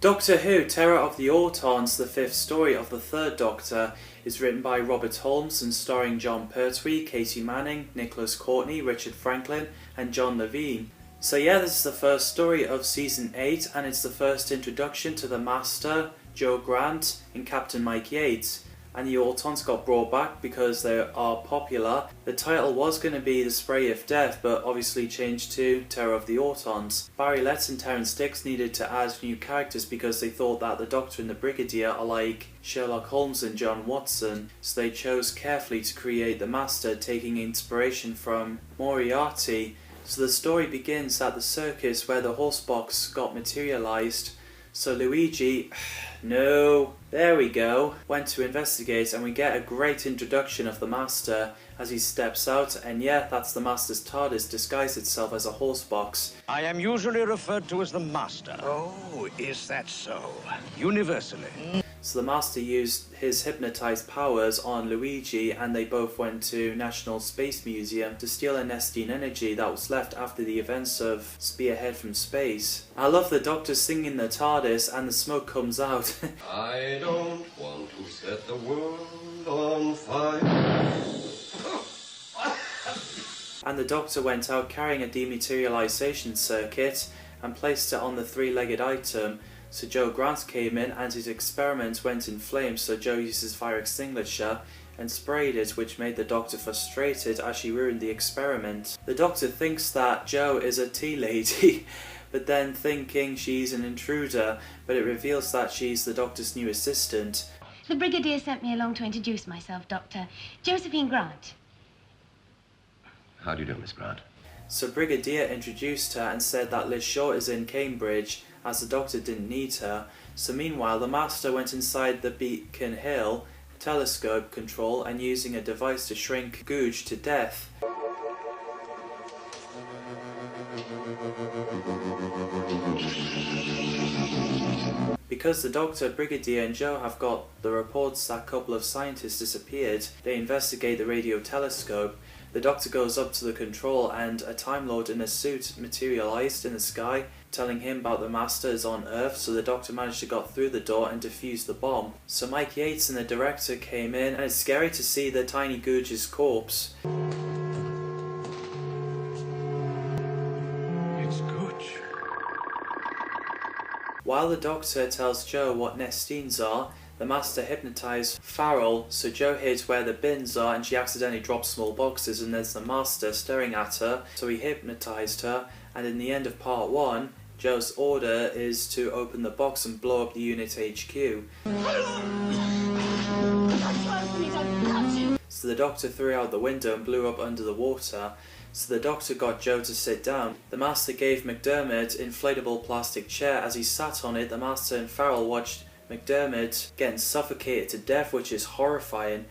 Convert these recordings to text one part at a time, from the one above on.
Doctor Who, Terror of the Autons, the fifth story of the third Doctor, is written by Robert Holmes and starring John Pertwee, Katie Manning, Nicholas Courtney, Richard Franklin and John Levine. So yeah, this is the first story of Season 8 and it's the first introduction to the Master, Joe Grant and Captain Mike Yates. And the Autons got brought back because they are popular. The title was going to be The Spray of Death, but obviously changed to Terror of the Autons. Barry Letts and Terrence Dicks needed to add new characters because they thought that the Doctor and the Brigadier are like Sherlock Holmes and John Watson, so they chose carefully to create the Master, taking inspiration from Moriarty. So the story begins at the circus where the horse box got materialised. So Luigi, no, there we go, went to investigate and we get a great introduction of the Master as he steps out, and yeah, that's the Master's TARDIS disguised itself as a horse box. I am usually referred to as the Master. Oh, is that so? Universally. So the Master used his hypnotized powers on Luigi and they both went to National Space Museum to steal a Nestine energy that was left after the events of Spearhead from Space. I love the Doctor singing the TARDIS and the smoke comes out. I don't want to set the world on fire. And the Doctor went out carrying a dematerialization circuit and placed it on the three-legged item. So Joe Grant came in and his experiment went in flames, so Joe used his fire extinguisher and sprayed it, which made the Doctor frustrated as she ruined the experiment. The Doctor thinks that Joe is a tea lady, but then thinking she's an intruder, but it reveals that she's the Doctor's new assistant. The Brigadier sent me along to introduce myself, Doctor. Josephine Grant. How do you do, Miss Grant? So Brigadier introduced her and said that Liz Shaw is in Cambridge, as the Doctor didn't need her. So meanwhile, the Master went inside the Beacon Hill telescope control and using a device to shrink Googe to death. Because the Doctor, Brigadier and Joe have got the reports that a couple of scientists disappeared, they investigate the radio telescope. The Doctor goes up to the control and a Time Lord in a suit materialised in the sky, telling him about the Master is on Earth, so the Doctor managed to get through the door and defuse the bomb. So Mike Yates and the director came in and it's scary to see the tiny Googe's corpse. It's Googe. While the Doctor tells Joe what Nestines are, the Master hypnotised Farrell, so Joe hid where the bins are and she accidentally drops small boxes and there's the Master staring at her, so he hypnotised her, and in the end of part 1, Joe's order is to open the box and blow up the unit HQ. So the Doctor threw out the window and blew up under the water. So the Doctor got Joe to sit down. The Master gave McDermott an inflatable plastic chair. As he sat on it, the Master and Farrell watched McDermott getting suffocated to death, which is horrifying.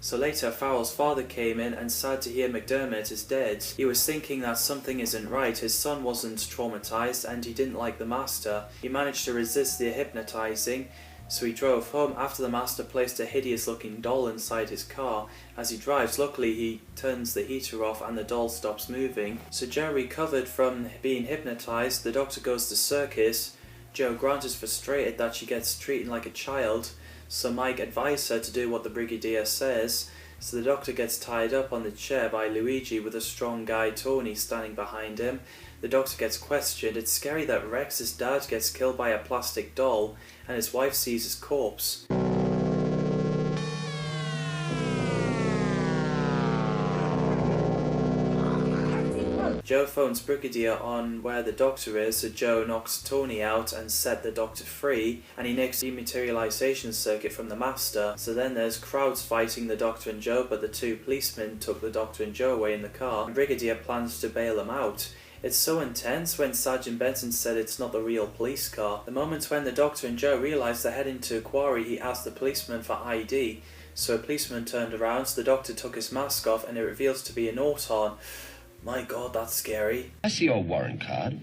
So later, Farrell's father came in and sad to hear McDermott is dead. He was thinking that something isn't right. His son wasn't traumatized and he didn't like the Master. He managed to resist the hypnotizing, so he drove home after the Master placed a hideous looking doll inside his car. As he drives, luckily he turns the heater off and the doll stops moving. So Joe recovered from being hypnotized. The Doctor goes to circus. Joe Grant is frustrated that she gets treated like a child. So Mike advised her to do what the Brigadier says. So the Doctor gets tied up on the chair by Luigi with a strong guy Tony standing behind him. The Doctor gets questioned. It's scary that Rex's dad gets killed by a plastic doll and his wife sees his corpse. Joe phones Brigadier on where the Doctor is, so Joe knocks Tony out and set the Doctor free, and he nicks the dematerialization circuit from the Master. So then there's crowds fighting the Doctor and Joe, but the two policemen took the Doctor and Joe away in the car, and Brigadier plans to bail them out. It's so intense when Sergeant Benson said it's not the real police car. The moment when the Doctor and Joe realised they're heading to a quarry, he asked the policeman for ID. So a policeman turned around, so the Doctor took his mask off and it reveals to be an Auton. My god, that's scary. I see your warrant card.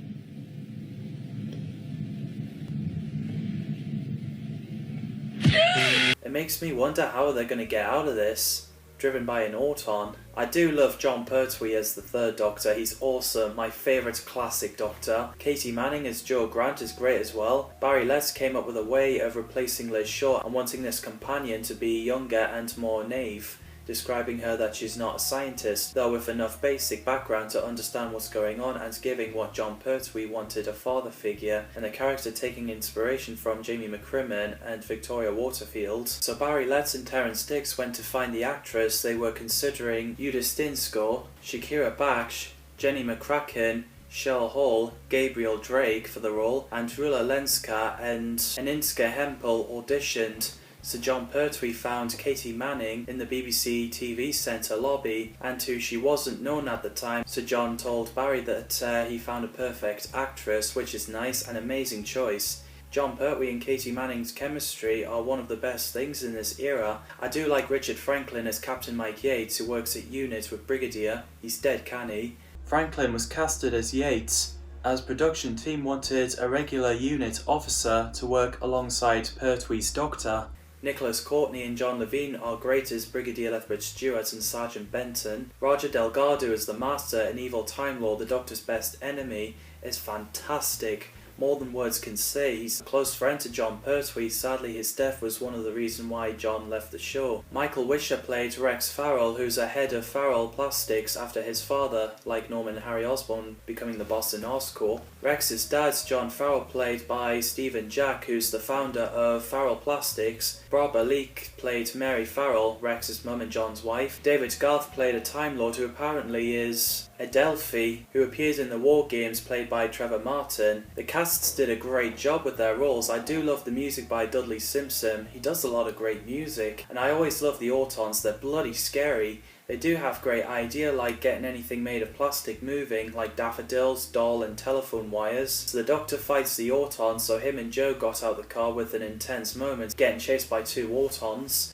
It makes me wonder how they're going to get out of this. driven by an Auton. I do love Jon Pertwee as the third Doctor, he's awesome, my favourite classic Doctor. Katie Manning as Jo Grant is great as well. Barry Letts came up with a way of replacing Liz Shaw and wanting this companion to be younger and more naive, describing her that she's not a scientist, though with enough basic background to understand what's going on and giving what Jon Pertwee wanted, a father figure, and the character taking inspiration from Jamie McCrimmon and Victoria Waterfield. So Barry Letts and Terrance Dicks went to find the actress they were considering: Judith Stinsko, Shakira Baksh, Jenny McCracken, Cheryl Hall, Gabriel Drake for the role, and Rula Lenska and Aninska Hempel auditioned. So Jon Pertwee found Katie Manning in the BBC TV Centre lobby, and who she wasn't known at the time, so Jon told Barry that he found a perfect actress, which is nice, an amazing choice. Jon Pertwee and Katie Manning's chemistry are one of the best things in this era. I do like Richard Franklin as Captain Mike Yates, who works at Unit with Brigadier. He's dead canny. Franklin was casted as Yates, as production team wanted a regular Unit officer to work alongside Pertwee's Doctor. Nicholas Courtney and John Levine are great as Brigadier Lethbridge Stewart and Sergeant Benton. Roger Delgado as the Master, an evil Time Lord, the Doctor's best enemy, is fantastic. More than words can say. He's a close friend to Jon Pertwee. Sadly, his death was one of the reasons why John left the show. Michael Wisher played Rex Farrell, who's a head of Farrell Plastics after his father, like Norman and Harry Osborn, becoming the boss in Oscorp. Rex's dad's John Farrell, played by Stephen Jack, who's the founder of Farrell Plastics. Barbara Leake played Mary Farrell, Rex's mum and John's wife. David Garth played a Time Lord who apparently is Adelphi, who appears in the War Games, played by Trevor Martin. The casts did a great job with their roles. I do love the music by Dudley Simpson. He does a lot of great music. And I always love the Autons. They're bloody scary. They do have great idea, like getting anything made of plastic moving, like daffodils, doll and telephone wires. So the Doctor fights the Autons, so him and Jo got out the car with an intense moment, getting chased by two Autons.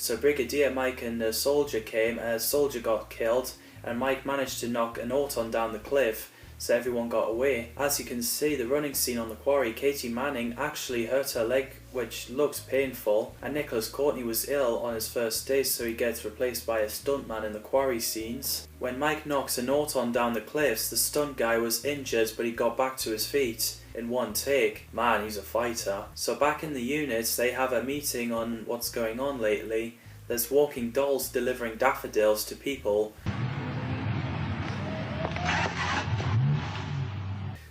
So Brigadier, Mike and the Soldier came as Soldier got killed, and Mike managed to knock an Auton down the cliff, so everyone got away. As you can see, the running scene on the quarry, Katie Manning actually hurt her leg, which looks painful, and Nicholas Courtney was ill on his first day, so he gets replaced by a stuntman in the quarry scenes. When Mike knocks an Auton down the cliffs, the stunt guy was injured, but he got back to his feet in one take. Man, he's a fighter. So back in the units, they have a meeting on what's going on lately. There's walking dolls delivering daffodils to people.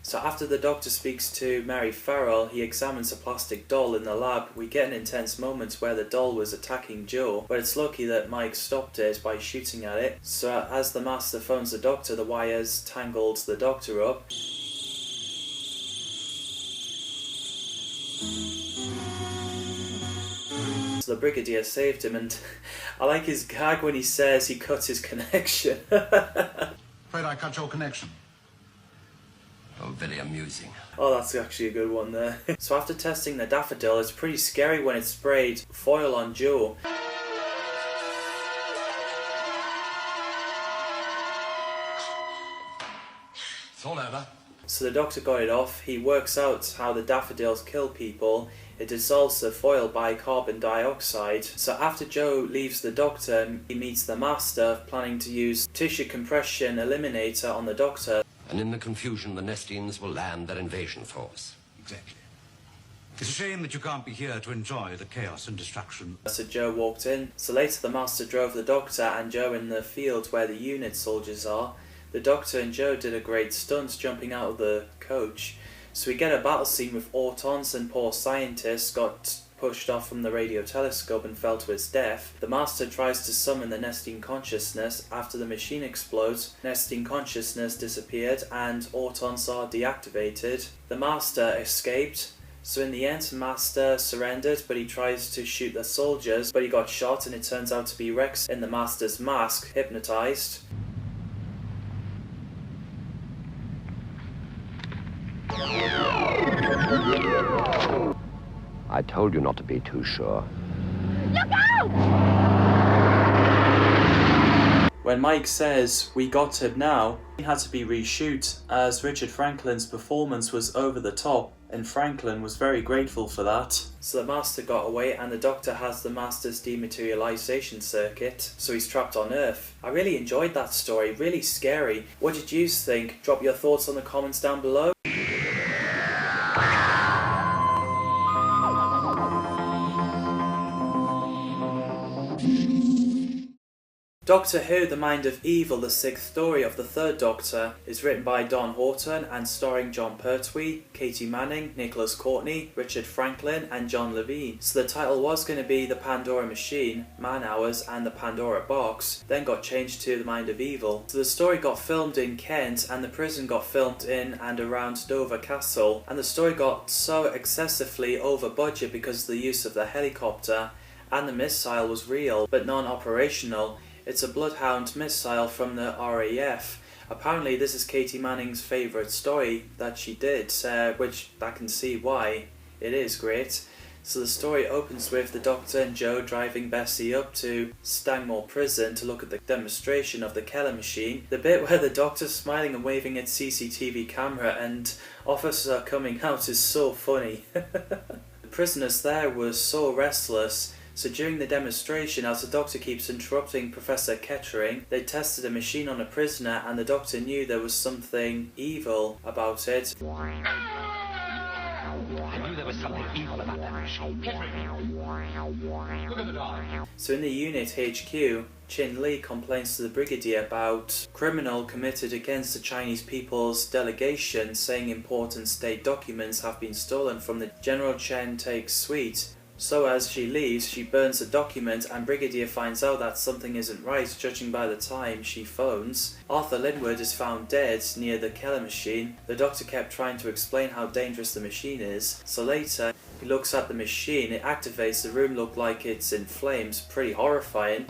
So after the Doctor speaks to Mary Farrell, he examines a plastic doll in the lab. We get an intense moment where the doll was attacking Jo, but it's lucky that Mike stopped it by shooting at it. So as the Master phones the Doctor, the wires tangled the Doctor up. So the Brigadier saved him, and I like his gag when he says he cut his connection. Afraid I cut your connection. Oh, very amusing. Oh, that's actually a good one there. So after testing the daffodil, it's pretty scary when it's sprayed foil on Jo. It's all over. So the Doctor got it off. He works out how the daffodils kill people. It dissolves the foil by carbon dioxide. So after Jo leaves the Doctor, he meets the Master, planning to use tissue compression eliminator on the Doctor. And in the confusion, the Nestines will land their invasion force. Exactly. It's a shame that you can't be here to enjoy the chaos and destruction. So Jo walked in. So later the Master drove the Doctor and Jo in the field where the unit soldiers are. The Doctor and Jo did a great stunt jumping out of the coach. So we get a battle scene with Autons, and poor scientist got pushed off from the radio telescope and fell to his death. The Master tries to summon the Nestine consciousness. After the machine explodes, Nestine consciousness disappeared and Autons are deactivated. The Master escaped. So in the end, Master surrendered, but he tries to shoot the soldiers, but he got shot, and it turns out to be Rex in the Master's mask, hypnotized. I told you not to be too sure. Look out! When Mike says, "We got him now," it had to be reshoot as Richard Franklin's performance was over the top, and Franklin was very grateful for that. So the Master got away and the Doctor has the Master's dematerialization circuit, so he's trapped on Earth. I really enjoyed that story, really scary. What did you think? Drop your thoughts on the comments down below. Doctor Who, The Mind of Evil, the sixth story of the third Doctor, is written by Don Horton and starring Jon Pertwee, Katie Manning, Nicholas Courtney, Richard Franklin and John Levine. So the title was going to be The Pandora Machine, Man Hours and The Pandora Box, then got changed to The Mind of Evil. So the story got filmed in Kent and the prison got filmed in and around Dover Castle, and the story got so excessively over budget because of the use of the helicopter, and the missile was real but non-operational. It's a Bloodhound missile from the RAF. Apparently this is Katie Manning's favourite story that she did, which I can see why. It is great. So the story opens with the Doctor and Joe driving Bessie up to Stangmore Prison to look at the demonstration of the Keller machine. The bit where the Doctor's smiling and waving at CCTV camera and officers are coming out is so funny. The prisoners there were so restless. So during the demonstration, as the Doctor keeps interrupting Professor Kettering, they tested a machine on a prisoner and the Doctor knew there was something evil about it. I knew there was something evil about that machine. Look at the dog. So in the unit HQ, Chin Lee complains to the Brigadier about criminal committed against the Chinese People's delegation, saying important state documents have been stolen from the General Chen Takes suite. So as she leaves, she burns the document and Brigadier finds out that something isn't right, judging by the time she phones. Arthur Linwood is found dead near the Keller machine. The Doctor kept trying to explain how dangerous the machine is. So later, he looks at the machine, it activates, the room looks like it's in flames, pretty horrifying.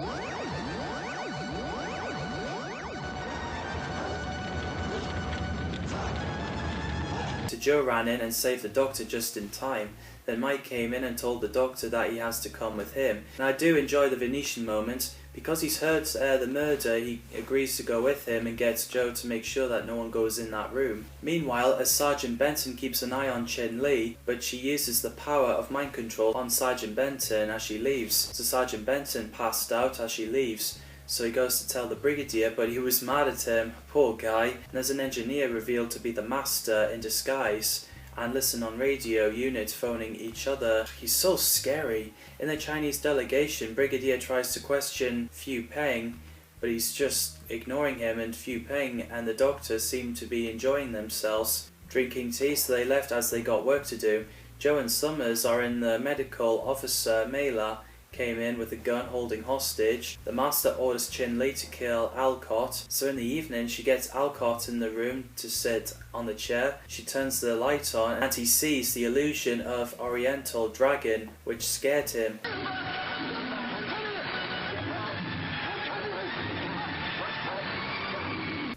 Joe ran in and saved the Doctor just in time. Then Mike came in and told the Doctor that he has to come with him. And I do enjoy the Venetian moment. Because he's heard the murder, he agrees to go with him and gets Joe to make sure that no one goes in that room. Meanwhile, as Sergeant Benton keeps an eye on Chin Lee, but she uses the power of mind control on Sergeant Benton as she leaves. So Sergeant Benton passed out as she leaves. So he goes to tell the Brigadier, but he was mad at him, poor guy. And there's an engineer revealed to be the Master in disguise, and listen on radio units phoning each other. He's so scary. In the Chinese delegation, Brigadier tries to question Fu Peng, but he's just ignoring him, and Fu Peng and the Doctor seem to be enjoying themselves, drinking tea, so they left as they got work to do. Joe and Summers are in the medical officer Mela, came in with a gun holding hostage. The Master orders Chin Lee to kill Alcott, so in the evening she gets Alcott in the room to sit on the chair. She turns the light on and he sees the illusion of Oriental Dragon, which scared him.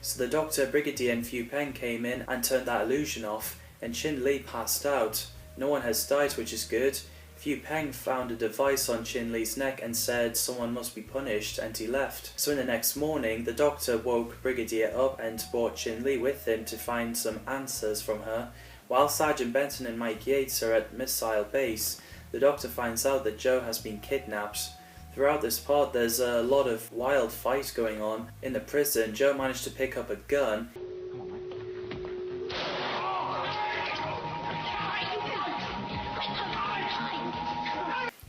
So the Doctor, Brigadier and Fu Peng came in and turned that illusion off, and Chin Lee passed out. No one has died, which is good. Fu Peng found a device on Chin Lee's neck and said someone must be punished, and he left. So in the next morning, the Doctor woke Brigadier up and brought Chin Lee with him to find some answers from her. While Sergeant Benton and Mike Yates are at Missile Base, the Doctor finds out that Joe has been kidnapped. Throughout this part, there's a lot of wild fight going on. In the prison, Joe managed to pick up a gun.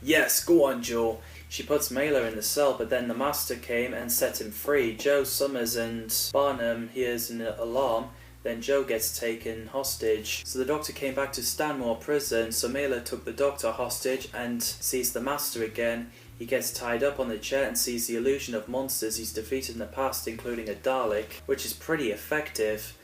Yes, go on, Joe. She puts Mailer in the cell, but then the Master came and set him free. Joe, Summers and Barnum hears an alarm, then Joe gets taken hostage. So the Doctor came back to Stanmore Prison, so Mailer took the Doctor hostage and sees the Master again. He gets tied up on the chair and sees the illusion of monsters he's defeated in the past, including a Dalek, which is pretty effective.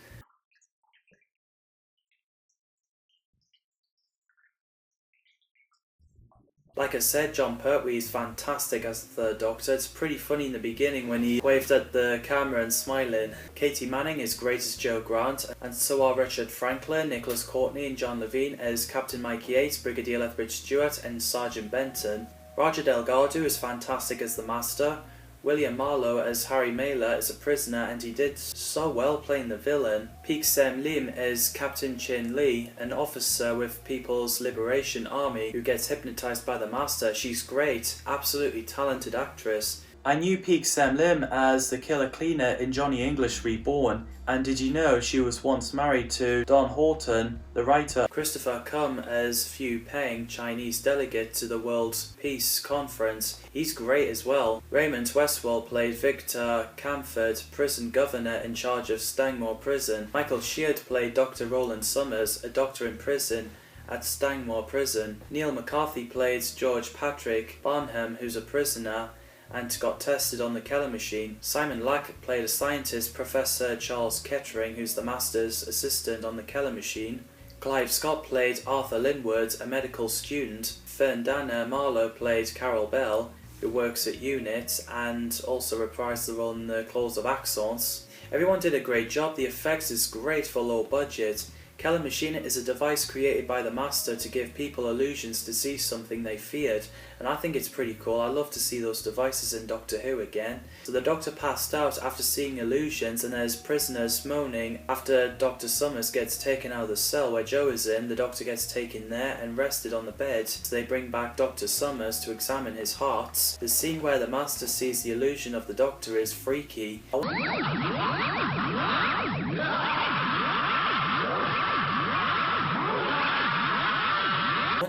Like I said, Jon Pertwee is fantastic as the third Doctor. It's pretty funny in the beginning when he waved at the camera and smiling. Katie Manning is great as Jo Grant, and so are Richard Franklin, Nicholas Courtney and John Levine as Captain Mike Yates, Brigadier Lethbridge Stewart and Sergeant Benton. Roger Delgado is fantastic as the Master. William Marlowe as Harry Mailer is a prisoner, and he did so well playing the villain. Peek Sem Lim as Captain Chin Lee, an officer with People's Liberation Army who gets hypnotized by the Master. She's great, absolutely talented actress. I knew Peek Sem Lim as the killer cleaner in Johnny English Reborn, and did you know she was once married to Don Horton, the writer? Christopher Kum as Fu Peng, Chinese delegate to the World Peace Conference. He's great as well. Raymond Westwell played Victor Camford, prison governor in charge of Stangmore Prison. Michael Sheard played Dr. Roland Summers, a doctor in prison at Stangmore Prison. Neil McCarthy played George Patrick Barnham, who's a prisoner and got tested on the Keller machine. Simon Lack played a scientist, Professor Charles Kettering, who's the Master's assistant on the Keller machine. Clive Scott played Arthur Linwood, a medical student. Ferndana Marlowe played Carol Bell, who works at UNIT and also reprised the role in the Claws of Axos. Everyone did a great job. The effects is great for low budget. Keller Machine is a device created by the Master to give people illusions to see something they feared, and I think it's pretty cool. I love to see those devices in Doctor Who again. So the Doctor passed out after seeing illusions, and there's prisoners moaning. After Dr. Summers gets taken out of the cell where Joe is in, the Doctor gets taken there and rested on the bed. So they bring back Dr. Summers to examine his heart. The scene where the Master sees the illusion of the Doctor is freaky. I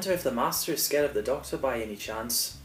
wonder if the Master is scared of the Doctor by any chance.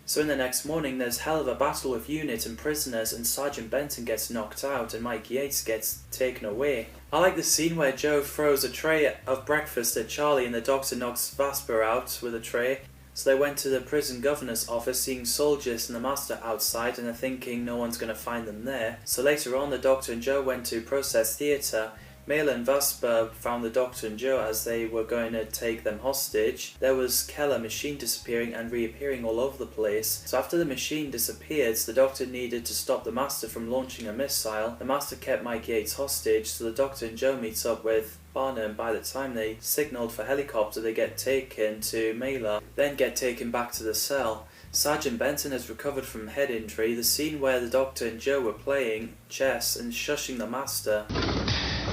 So in the next morning there's hell of a battle with UNIT and prisoners, and Sergeant Benton gets knocked out and Mike Yates gets taken away. I like the scene where Joe throws a tray of breakfast at Charlie and the Doctor knocks Vasper out with a tray. So they went to the prison governor's office, seeing soldiers and the Master outside, and they're thinking no one's going to find them there. So later on the Doctor and Joe went to Process Theatre. Mailer and Vasper found the Doctor and Joe as they were going to take them hostage. There was Keller machine disappearing and reappearing all over the place. So after the machine disappeared, the Doctor needed to stop the Master from launching a missile. The Master kept Mike Yates hostage, so the Doctor and Joe meets up with Barnum. By the time they signalled for helicopter, they get taken to Mailer, then get taken back to the cell. Sergeant Benton has recovered from head injury. The scene where the Doctor and Joe were playing chess and shushing the Master.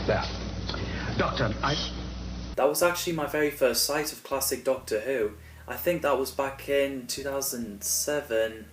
There. Doctor, That was actually my very first sight of classic Doctor Who. I think that was back in 2007.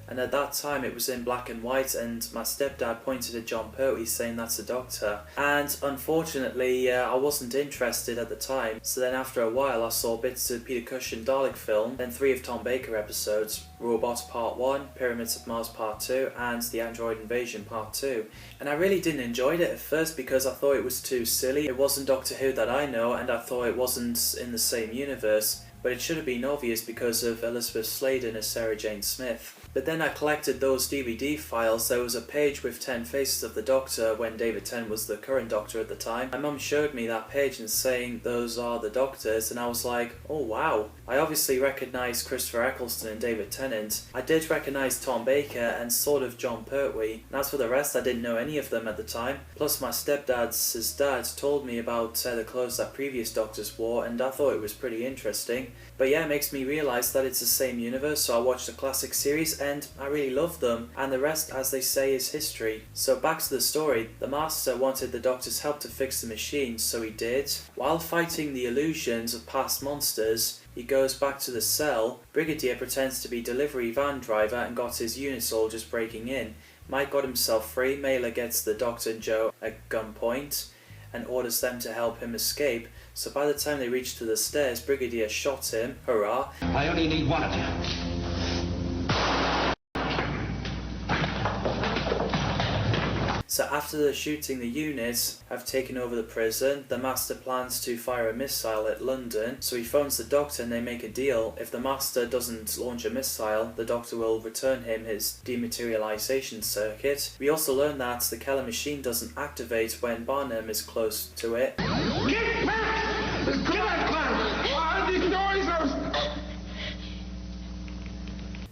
And at that time it was in black and white, and my stepdad pointed at John Pertwee saying that's the Doctor. And unfortunately I wasn't interested at the time, so then after a while I saw bits of Peter Cushing Dalek film, then 3 of Tom Baker episodes, Robot Part 1, Pyramids of Mars Part 2 and The Android Invasion Part 2. And I really didn't enjoy it at first because I thought it was too silly. It wasn't Doctor Who that I know, and I thought it wasn't in the same universe. But it should have been obvious because of Elizabeth Sladen as Sarah Jane Smith. But then I collected those DVD files. There was a page with 10 faces of the Doctor when David Tennant was the current Doctor at the time. My mum showed me that page and saying those are the Doctors, and I was like, oh wow. I obviously recognised Christopher Eccleston and David Tennant. I did recognise Tom Baker and sort of John Pertwee. And as for the rest, I didn't know any of them at the time. Plus my stepdad's dad told me about the clothes that previous Doctors wore, and I thought it was pretty interesting. But yeah, it makes me realise that it's the same universe, so I watched the classic series and I really loved them, and the rest, as they say, is history. So back to the story. The Master wanted the Doctor's help to fix the machine, so he did. While fighting the illusions of past monsters, he goes back to the cell. Brigadier pretends to be delivery van driver and got his unit soldiers breaking in. Mike got himself free. Mailer gets the Doctor and Joe at gunpoint and orders them to help him escape. So by the time they reach to the stairs, Brigadier shot him. Hurrah. I only need one of you. So after the shooting, the units have taken over the prison. The Master plans to fire a missile at London, so he phones the Doctor and they make a deal. If the Master doesn't launch a missile, the Doctor will return him his dematerialization circuit. We also learn that the Keller machine doesn't activate when Barnum is close to it. Get back! Come on! What are these noises?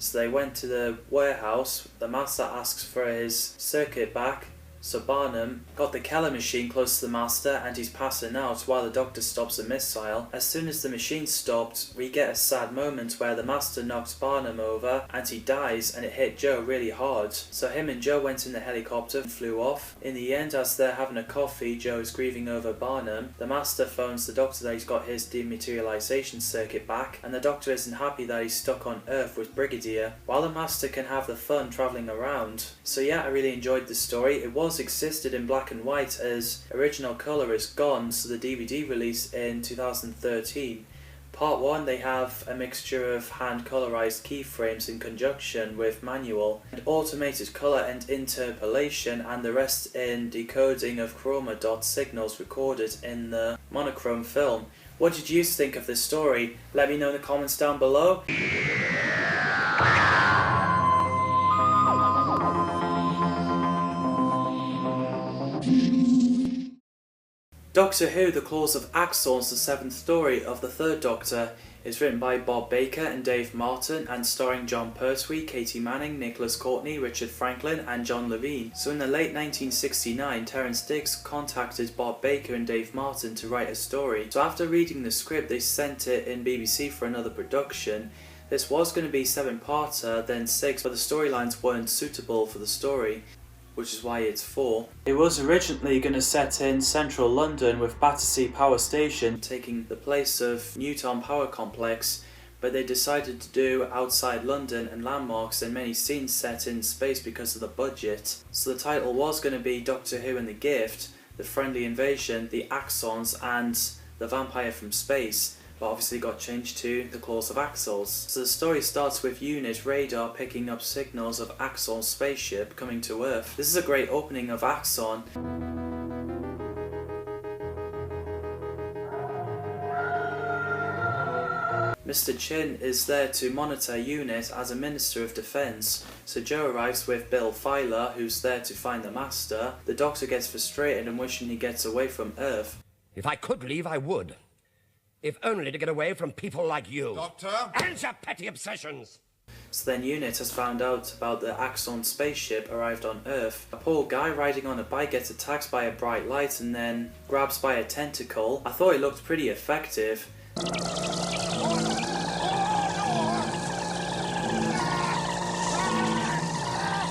So they went to the warehouse. The Master asks for his circuit back. So Barnum got the Keller machine close to the Master and he's passing out while the Doctor stops a missile. As soon as the machine stopped, we get a sad moment where the Master knocks Barnum over and he dies, and it hit Joe really hard. So him and Joe went in the helicopter and flew off. In the end, as they're having a coffee, Joe is grieving over Barnum. The Master phones the Doctor that he's got his dematerialization circuit back, and the Doctor isn't happy that he's stuck on Earth with Brigadier, while the Master can have the fun travelling around. So yeah, I really enjoyed the story. It was existed in black and white as original colour is gone, so the DVD release in 2013. Part 1 they have a mixture of hand colorized keyframes in conjunction with manual and automated colour and interpolation, and the rest in decoding of chroma dot signals recorded in the monochrome film. What did you think of this story? Let me know in the comments down below. Doctor Who, The Claws of Axos, the 7th story of the 3rd Doctor, is written by Bob Baker and Dave Martin and starring John Pertwee, Katie Manning, Nicholas Courtney, Richard Franklin and John Levine. So in the late 1969, Terrance Dicks contacted Bob Baker and Dave Martin to write a story. So after reading the script, they sent it in BBC for another production. This was going to be 7-parter, then 6, but the storylines weren't suitable for the story, which is why it's 4. It was originally going to set in central London with Battersea Power Station taking the place of Newton Power Complex, but they decided to do outside London and landmarks and many scenes set in space because of the budget. So the title was going to be Doctor Who and the Gift, The Friendly Invasion, The Axons and The Vampire from Space, but obviously got changed to The Claws of Axos. So the story starts with Unit radar picking up signals of Axon's spaceship coming to Earth. This is a great opening of Axon. Mr. Chin is there to monitor Unit as a Minister of Defence. So Joe arrives with Bill Filer, who's there to find the Master. The Doctor gets frustrated and wishing he gets away from Earth. If I could leave, I would. If only to get away from people like you. Doctor? And your petty obsessions! So then Unit has found out about the Axon spaceship arrived on Earth. A poor guy riding on a bike gets attacked by a bright light and then grabs by a tentacle. I thought it looked pretty effective.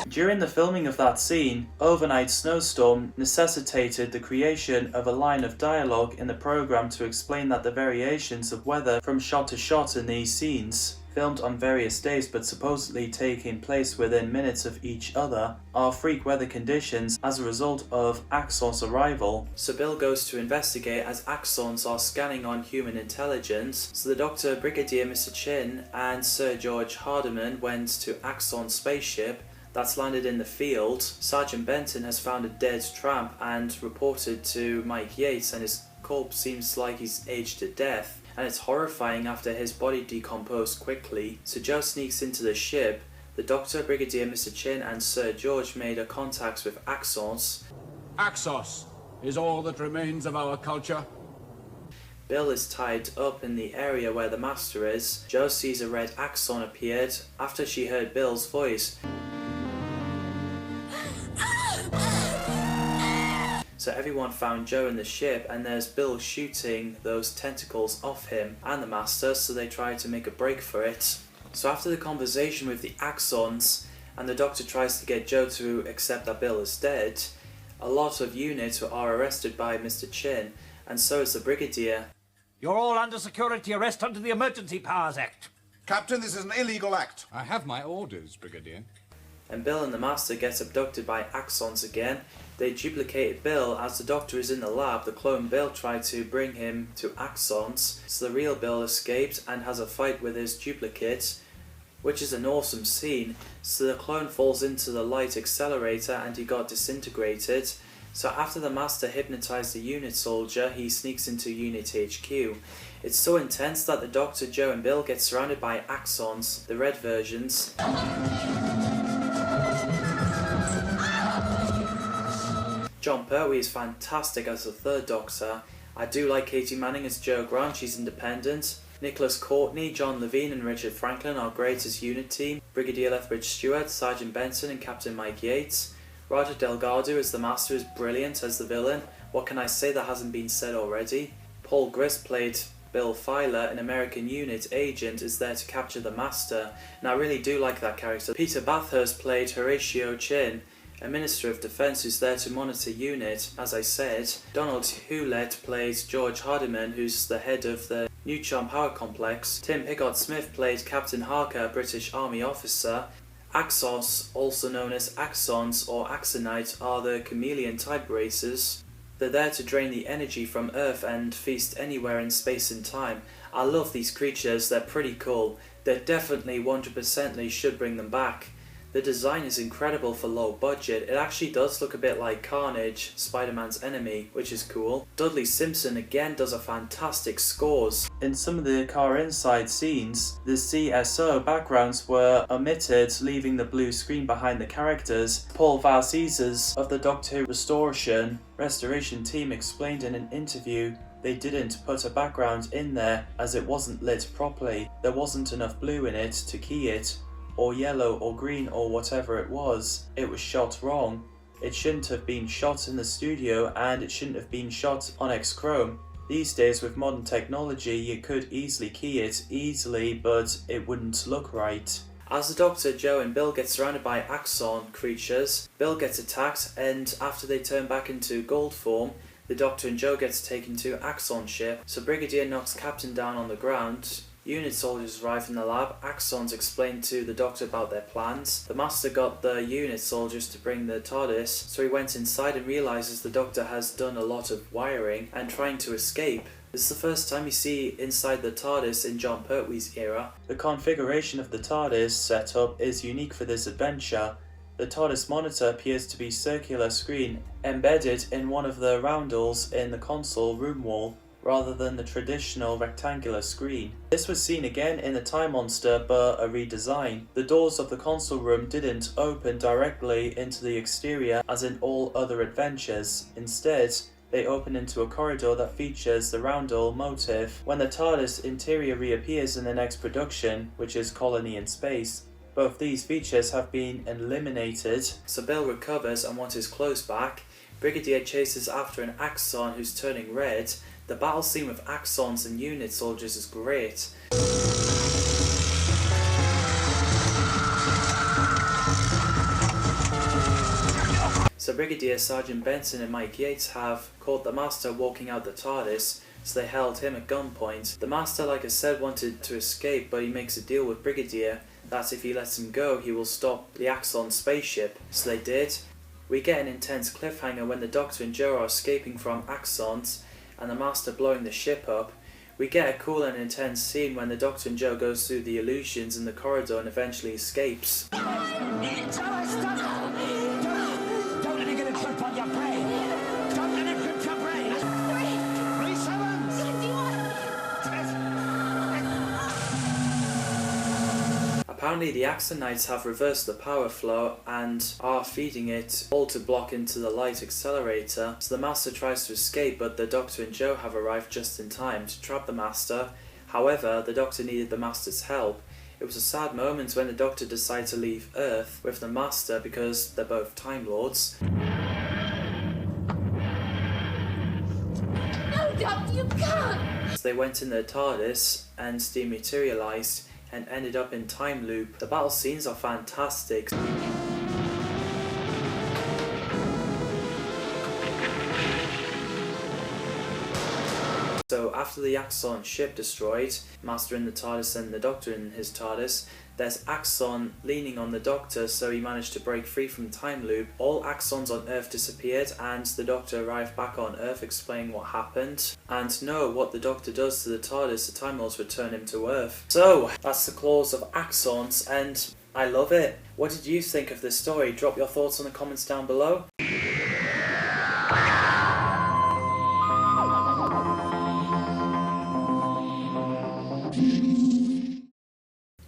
During the filming of that scene, overnight snowstorm necessitated the creation of a line of dialogue in the programme to explain that the variations of weather from shot to shot in these scenes, filmed on various days but supposedly taking place within minutes of each other, are freak weather conditions as a result of Axon's arrival. So Bill goes to investigate as Axons are scanning on human intelligence. So the Doctor, Brigadier Mr. Chin and Sir George Hardiman went to Axon's spaceship that's landed in the field. Sergeant Benton has found a dead tramp and reported to Mike Yates, and his corpse seems like he's aged to death, and it's horrifying after his body decomposed quickly. So Joe sneaks into the ship. The Doctor, Brigadier Mr. Chin and Sir George made a contact with Axos. Axos is all that remains of our culture. Bill is tied up in the area where the Master is. Joe sees a red Axon appeared after she heard Bill's voice. So everyone found Joe in the ship, and there's Bill shooting those tentacles off him and the Master, so they try to make a break for it. So after the conversation with the Axons, and the Doctor tries to get Joe to accept that Bill is dead, a lot of units are arrested by Mr. Chin, and so is the Brigadier. You're all under security arrest under the Emergency Powers Act. Captain, this is an illegal act. I have my orders, Brigadier. And Bill and the Master get abducted by Axons again. They duplicated Bill. As the Doctor is in the lab, the clone Bill tried to bring him to Axons, so the real Bill escaped and has a fight with his duplicate, which is an awesome scene. So the clone falls into the light accelerator and he got disintegrated. So after the Master hypnotized the unit soldier, he sneaks into Unit HQ. It's so intense that the Doctor, Joe and Bill get surrounded by Axons, the red versions. John Pertwee is fantastic as the 3rd Doctor. I do like Katie Manning as Jo Grant, she's independent. Nicholas Courtney, John Levine and Richard Franklin are great as unit team. Brigadier Lethbridge Stewart, Sergeant Benson and Captain Mike Yates. Roger Delgado as the Master is brilliant as the villain. What can I say that hasn't been said already? Paul Grist played Bill Filer, an American unit agent, is there to capture the Master, and I really do like that character. Peter Bathurst played Horatio Chin, a Minister of Defence who's there to monitor unit, as I said. Donald Hewlett plays George Hardiman, who's the head of the Neutron Power Complex. Tim Pigott-Smith played Captain Harker, a British Army officer. Axos, also known as Axons or Axonite, are the chameleon type races. They're there to drain the energy from Earth and feast anywhere in space and time. I love these creatures, they're pretty cool. They definitely 100% should bring them back. The design is incredible for low budget. It actually does look a bit like Carnage, Spider-Man's enemy, which is cool. Dudley Simpson again does a fantastic scores. In some of the car inside scenes, the CSO backgrounds were omitted, leaving the blue screen behind the characters. Paul Valcesas of the Doctor Who Restoration team explained in an interview they didn't put a background in there as it wasn't lit properly. There wasn't enough blue in it to key it, or yellow or green or whatever it was. It was shot wrong. It shouldn't have been shot in the studio, and it shouldn't have been shot on X-Chrome. These days with modern technology you could easily key it easily, but it wouldn't look right. As the Doctor, Joe and Bill get surrounded by Axon creatures, Bill gets attacked, and after they turn back into gold form, the Doctor and Joe gets taken to Axon ship, so Brigadier knocks Captain down on the ground. Unit soldiers arrive in the lab. Axons explain to the Doctor about their plans. The Master got the unit soldiers to bring the TARDIS, so he went inside and realises the Doctor has done a lot of wiring and trying to escape. This is the first time you see inside the TARDIS in Jon Pertwee's era. The configuration of the TARDIS setup is unique for this adventure. The TARDIS monitor appears to be a circular screen embedded in one of the roundels in the console room wall, rather than the traditional rectangular screen. This was seen again in the Time Monster, but a redesign. The doors of the console room didn't open directly into the exterior as in all other adventures. Instead, they open into a corridor that features the roundel motif. When the TARDIS interior reappears in the next production, which is Colony in Space, both these features have been eliminated. So Bill recovers and wants his clothes back. Brigadier chases after an Axon who's turning red. The battle scene with Axons and unit soldiers is great. So Brigadier Sergeant Benson and Mike Yates have caught the Master walking out the TARDIS, so they held him at gunpoint. The Master, like I said, wanted to escape, but he makes a deal with Brigadier that if he lets him go, he will stop the Axon spaceship. So they did. We get an intense cliffhanger when the Doctor and Joe are escaping from Axons and the Master blowing the ship up. We get a cool and intense scene when the Doctor and Joe goes through the illusions in the corridor and eventually escapes. Don't let it get a grip on your brain. Don't let it grip your brain. 3-7. Apparently the Axonites have reversed the power flow and are feeding it all to block into the light accelerator. So the Master tries to escape, but the Doctor and Joe have arrived just in time to trap the Master. However, the Doctor needed the Master's help. It was a sad moment when the Doctor decided to leave Earth with the Master because they're both Time Lords. No, Doctor, you can't! So they went in their TARDIS and dematerialized and ended up in time loop. The battle scenes are fantastic. So after the Axon ship destroyed, Master in the TARDIS and the Doctor in his TARDIS, there's Axon leaning on the Doctor, so he managed to break free from time loop. All Axons on Earth disappeared and the Doctor arrived back on Earth explaining what happened. And no, what the Doctor does to the TARDIS, the Time Lords return him to Earth. So, that's the Claws of Axons, and I love it. What did you think of this story? Drop your thoughts in the comments down below.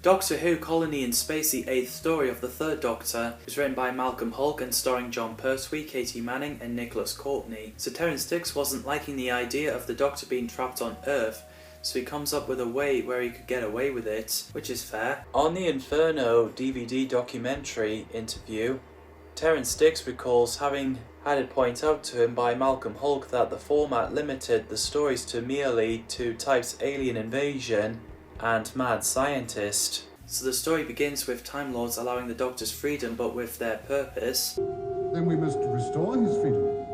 Doctor Who Colony in Space, the 8th story of the 3rd Doctor, is written by Malcolm Hulke and starring Jon Pertwee, Katie Manning and Nicholas Courtney. So Terrence Dicks wasn't liking the idea of the Doctor being trapped on Earth, so he comes up with a way where he could get away with it, which is fair. On the Inferno DVD documentary interview, Terrence Dix recalls having had it pointed out to him by Malcolm Hulke that the format limited the stories to merely two types: alien invasion and mad scientist. So the story begins with Time Lords allowing the Doctor's freedom, but with their purpose. Then we must restore his freedom,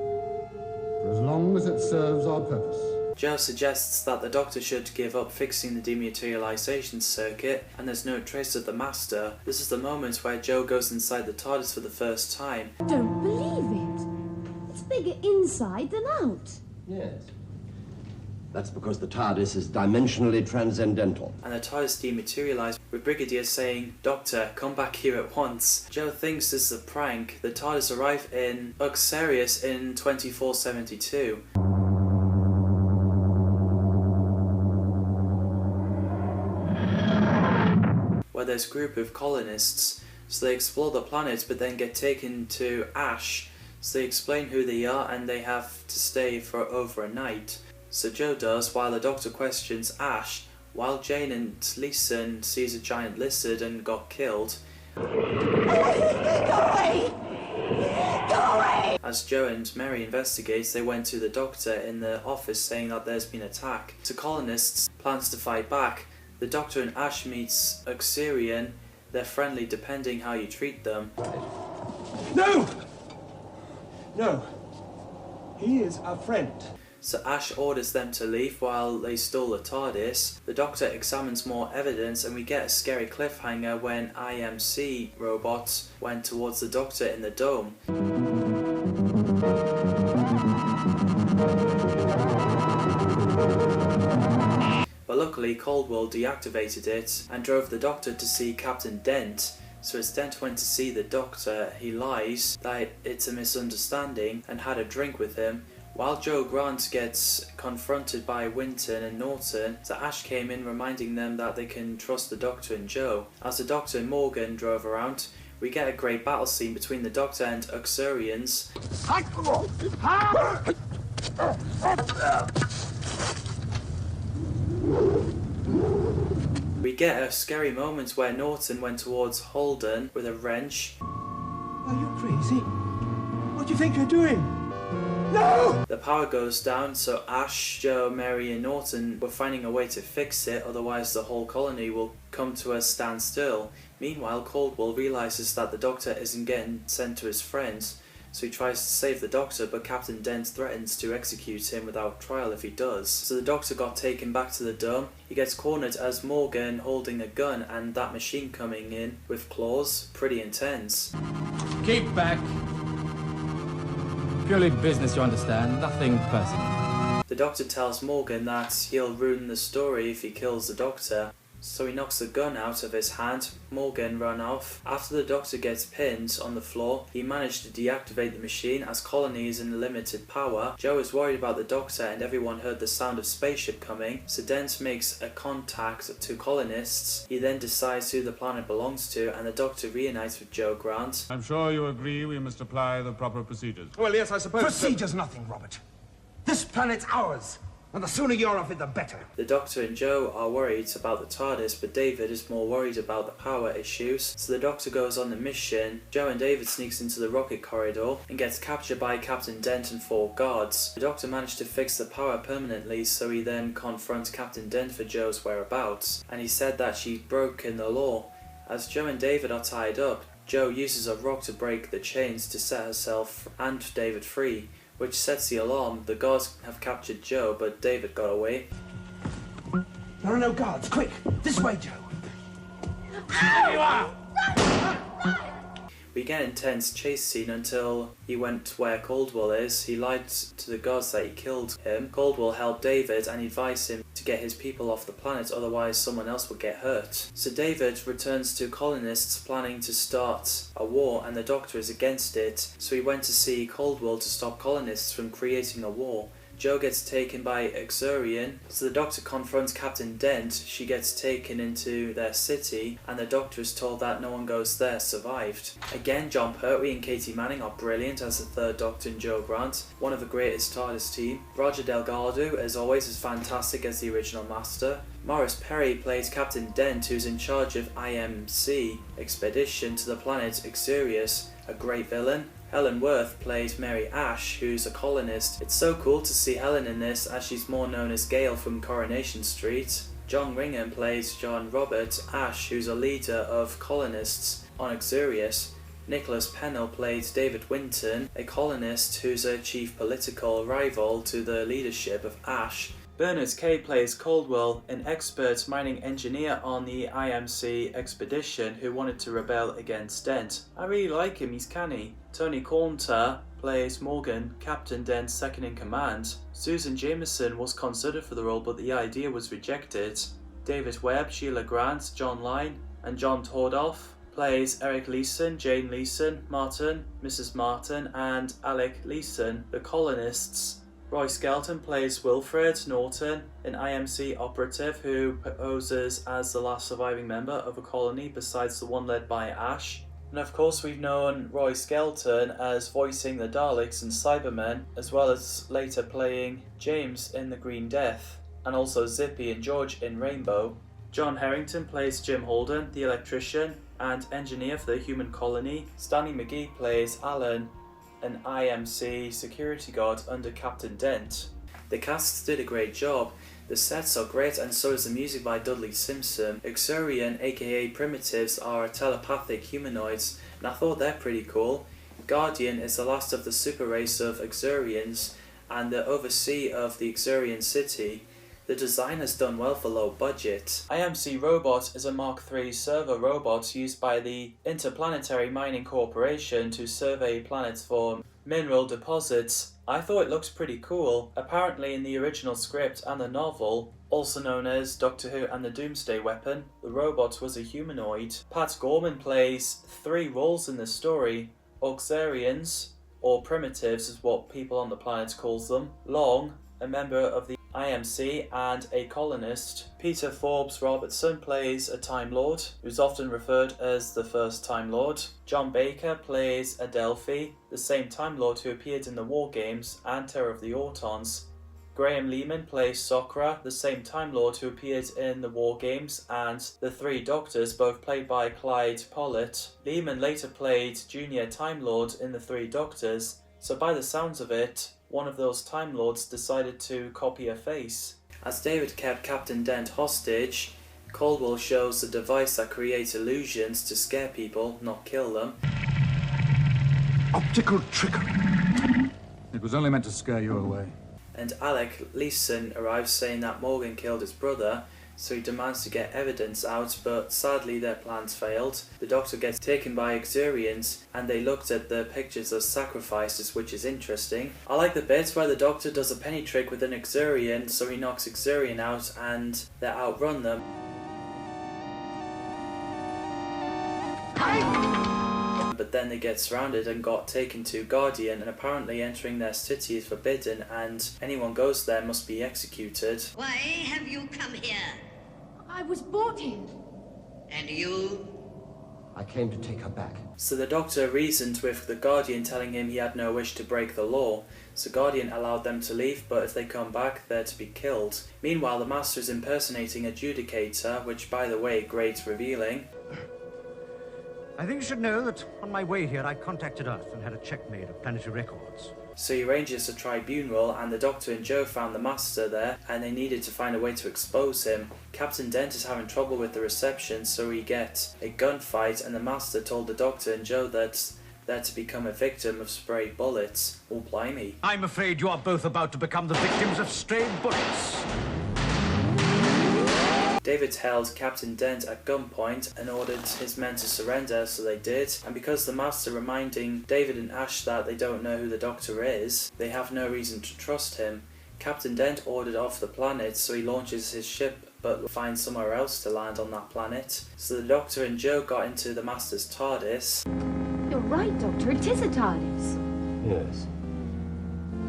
for as long as it serves our purpose. Joe suggests that the Doctor should give up fixing the dematerialization circuit, and there's no trace of the Master. This is the moment where Joe goes inside the TARDIS for the first time. Don't believe it. It's bigger inside than out. Yes. That's because the TARDIS is dimensionally transcendental. And the TARDIS dematerialized, with Brigadier saying, "Doctor, come back here at once." Joe thinks this is a prank. The TARDIS arrive in Axos in 2472. Where there's a group of colonists. So they explore the planet but then get taken to Ash. So they explain who they are and they have to stay for over a night. So Joe does, while the Doctor questions Ash, while Jane and Leeson sees a giant lizard and got killed. Go away! Go away! As Joe and Mary investigate, they went to the Doctor in the office saying that there's been an attack. So colonists plans to fight back. The Doctor and Ash meets Axos. They're friendly depending how you treat them. No! No. He is a friend. So Ash orders them to leave while they stole the TARDIS. The Doctor examines more evidence and we get a scary cliffhanger when IMC robots went towards the Doctor in the dome. But luckily Caldwell deactivated it and drove the Doctor to see Captain Dent. So as Dent went to see the Doctor, he lies that it's a misunderstanding and had a drink with him. While Joe Grant gets confronted by Winton and Norton, so Ash came in reminding them that they can trust the Doctor and Joe. As the Doctor and Morgan drove around, we get a great battle scene between the Doctor and Axos. We get a scary moment where Norton went towards Holden with a wrench. Are you crazy? What do you think you're doing? No! The power goes down, so Ash, Joe, Mary and Norton were finding a way to fix it, otherwise the whole colony will come to a standstill. Meanwhile, Caldwell realises that the Doctor isn't getting sent to his friends, so he tries to save the Doctor, but Captain Dent threatens to execute him without trial if he does. So the Doctor got taken back to the dome. He gets cornered as Morgan holding a gun and that machine coming in with claws. Pretty intense. Keep back. Purely business, you understand, nothing personal. The Doctor tells Morgan that he'll ruin the story if he kills the Doctor, so he knocks the gun out of his hand. Morgan run off. After the Doctor gets pinned on the floor, he managed to deactivate the machine as colony is in limited power. Joe is worried about the Doctor and everyone heard the sound of spaceship coming, so Dent makes a contact to colonists. He then decides who the planet belongs to and the Doctor reunites with Joe Grant. I'm sure you agree we must apply the proper procedures. Well, yes, I suppose. Procedure's nothing, Robert. This planet's ours. And the sooner you're off it, the better. The Doctor and Joe are worried about the TARDIS, but David is more worried about the power issues. So the Doctor goes on the mission. Joe and David sneaks into the rocket corridor and gets captured by Captain Dent and 4 guards. The Doctor managed to fix the power permanently, so he then confronts Captain Dent for Joe's whereabouts. And he said that she'd broken the law. As Joe and David are tied up, Joe uses a rock to break the chains to set herself and David free, which sets the alarm. The guards have captured Joe, but David got away. There are no guards. Quick, this way, Joe. There you are! We get an intense chase scene until he went where Caldwell is. He lied to the guards that he killed him. Caldwell helped David and advised him to get his people off the planet, otherwise someone else would get hurt. So David returns to colonists planning to start a war and the Doctor is against it, so he went to see Caldwell to stop colonists from creating a war. Joe gets taken by Axos, so the Doctor confronts Captain Dent. She gets taken into their city, and the Doctor is told that no one goes there survived. Again, John Pertwee and Katie Manning are brilliant as the third Doctor and Joe Grant, one of the greatest TARDIS team. Roger Delgado, as always, is fantastic as the original Master. Morris Perry plays Captain Dent, who's in charge of IMC expedition to the planet Axos, a great villain. Helen Worth plays Mary Ash, who's a colonist. It's so cool to see Helen in this, as she's more known as Gail from Coronation Street. John Ringham plays John Robert Ash, who's a leader of colonists on Axurius. Nicholas Pennell plays David Winton, a colonist who's a chief political rival to the leadership of Ash. Bernard Kay plays Caldwell, an expert mining engineer on the IMC expedition who wanted to rebel against Dent. I really like him, he's canny. Tony Caunter plays Morgan, Captain Dent's second in command. Susan Jameson was considered for the role, but the idea was rejected. David Webb, Sheila Grant, John Lyne, and John Tordoff plays Eric Leeson, Jane Leeson, Martin, Mrs. Martin, and Alec Leeson, the colonists. Roy Skelton plays Wilfred Norton, an IMC operative who poses as the last surviving member of a colony besides the one led by Ash. And of course we've known Roy Skelton as voicing the Daleks and Cybermen, as well as later playing James in The Green Death, and also Zippy and George in Rainbow. John Harrington plays Jim Holden, the electrician and engineer for the human colony. Stanley McGee plays Alan, an IMC security guard under Captain Dent. The cast did a great job. The sets are great, and so is the music by Dudley Simpson. Axurian, aka Primitives, are telepathic humanoids, and I thought they're pretty cool. Guardian is the last of the super race of Axurians and the overseer of the Axurian city. The design has done well for low budget. IMC Robot is a Mark III server robot used by the Interplanetary Mining Corporation to survey planets for mineral deposits. I thought it looks pretty cool. Apparently in the original script and the novel, also known as Doctor Who and the Doomsday Weapon, the robot was a humanoid. Pat Gorman plays 3 roles in the story: Auxilians, or Primitives is what people on the planet calls them; Long, a member of the IMC and a colonist. Peter Forbes Robertson plays a Time Lord, who's often referred as the first Time Lord. John Baker plays Adelphi, the same Time Lord who appeared in the War Games and Terror of the Autons. Graham Lehman plays Sokra, the same Time Lord who appeared in the War Games and The Three Doctors, both played by Clyde Pollitt. Lehman later played Junior Time Lord in The Three Doctors, so by the sounds of it, one of those Time Lords decided to copy a face. As David kept Captain Dent hostage, Caldwell shows the device that creates illusions to scare people, not kill them. Optical trickery. It was only meant to scare you away. And Alec Leeson arrives saying that Morgan killed his brother, so he demands to get evidence out, but sadly their plans failed. The Doctor gets taken by Axurians, and they looked at the pictures as sacrifices, which is interesting. I like the bit where the Doctor does a penny trick with an Axurian, so he knocks Axurian out and they outrun them. But then they get surrounded and got taken to Guardian, and apparently entering their city is forbidden, and anyone goes there must be executed. Why have you come here? I was brought here. And you? I came to take her back. So the Doctor reasoned with the Guardian, telling him he had no wish to break the law. So Guardian allowed them to leave, but if they come back, they're to be killed. Meanwhile, the Master is impersonating a Judicator, which, by the way, great revealing. I think you should know that on my way here I contacted Earth and had a check made of planetary records. So he arranges a tribunal, and the Doctor and Joe found the Master there, and they needed to find a way to expose him. Captain Dent is having trouble with the reception, so we get a gunfight, and the Master told the Doctor and Joe that they're to become a victim of stray bullets. Oh, blimey. I'm afraid you are both about to become the victims of stray bullets. David held Captain Dent at gunpoint and ordered his men to surrender, so they did. And because the Master reminding David and Ash that they don't know who the Doctor is, they have no reason to trust him. Captain Dent ordered off the planet, so he launches his ship but finds somewhere else to land on that planet. So the Doctor and Joe got into the Master's TARDIS. You're right, Doctor. It is a TARDIS. Yes.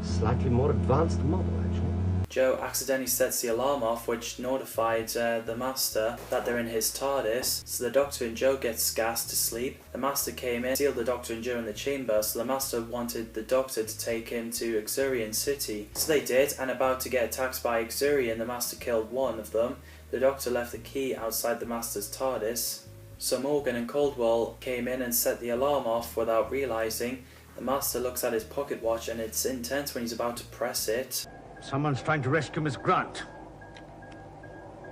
A slightly more advanced model, actually. Joe accidentally sets the alarm off, which notified the Master that they're in his TARDIS, so the Doctor and Joe get gassed to sleep. The Master came in, sealed the Doctor and Joe in the chamber, so the Master wanted the Doctor to take him to Axurian City. So they did, and about to get attacked by Axurian, the Master killed one of them. The Doctor left the key outside the Master's TARDIS. So Morgan and Caldwell came in and set the alarm off without realising. The Master looks at his pocket watch and it's intense when he's about to press it. Someone's trying to rescue Miss Grant.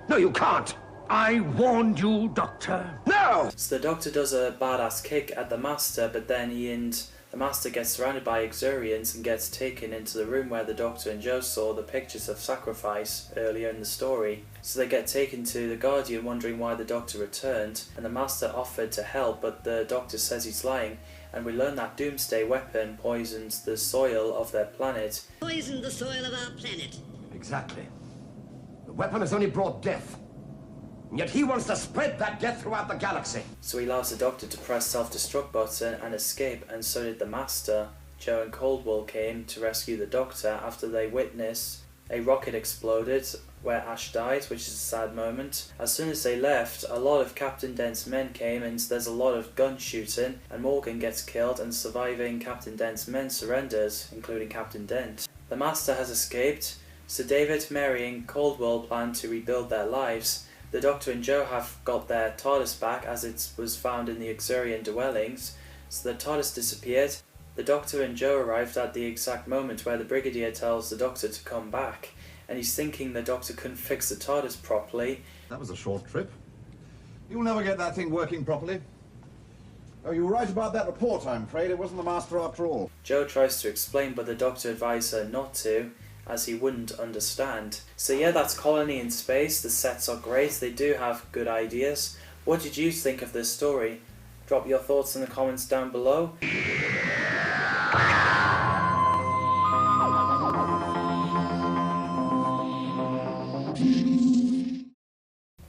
No, you can't! I warned you, Doctor. No! So the Doctor does a badass kick at the Master, but then he and the Master gets surrounded by Exurians and gets taken into the room where the Doctor and Joe saw the pictures of sacrifice earlier in the story. So they get taken to the Guardian, wondering why the Doctor returned, and the Master offered to help, but the Doctor says he's lying, and we learn that Doomsday weapon poisons the soil of their planet. Poisoned the soil of our planet. Exactly. The weapon has only brought death. And yet he wants to spread that death throughout the galaxy. So he allows the Doctor to press self-destruct button and escape, and so did the Master. Joe and Caldwell came to rescue the Doctor after they witnessed a rocket exploded where Ash died, which is a sad moment. As soon as they left, a lot of Captain Dent's men came and there's a lot of gun shooting, and Morgan gets killed and surviving Captain Dent's men surrenders, including Captain Dent. The Master has escaped, so David, Mary and Caldwell plan to rebuild their lives. The Doctor and Joe have got their TARDIS back as it was found in the Exurian dwellings, so the TARDIS disappeared. The Doctor and Joe arrived at the exact moment where the Brigadier tells the Doctor to come back, and he's thinking the Doctor couldn't fix the TARDIS properly. That was a short trip. You'll never get that thing working properly. Oh, you were right about that report, I'm afraid. It wasn't the Master after all. Joe tries to explain, but the Doctor advises her not to, as he wouldn't understand. So yeah, that's Colony in Space. The sets are great, they do have good ideas. What did you think of this story? Drop your thoughts in the comments down below.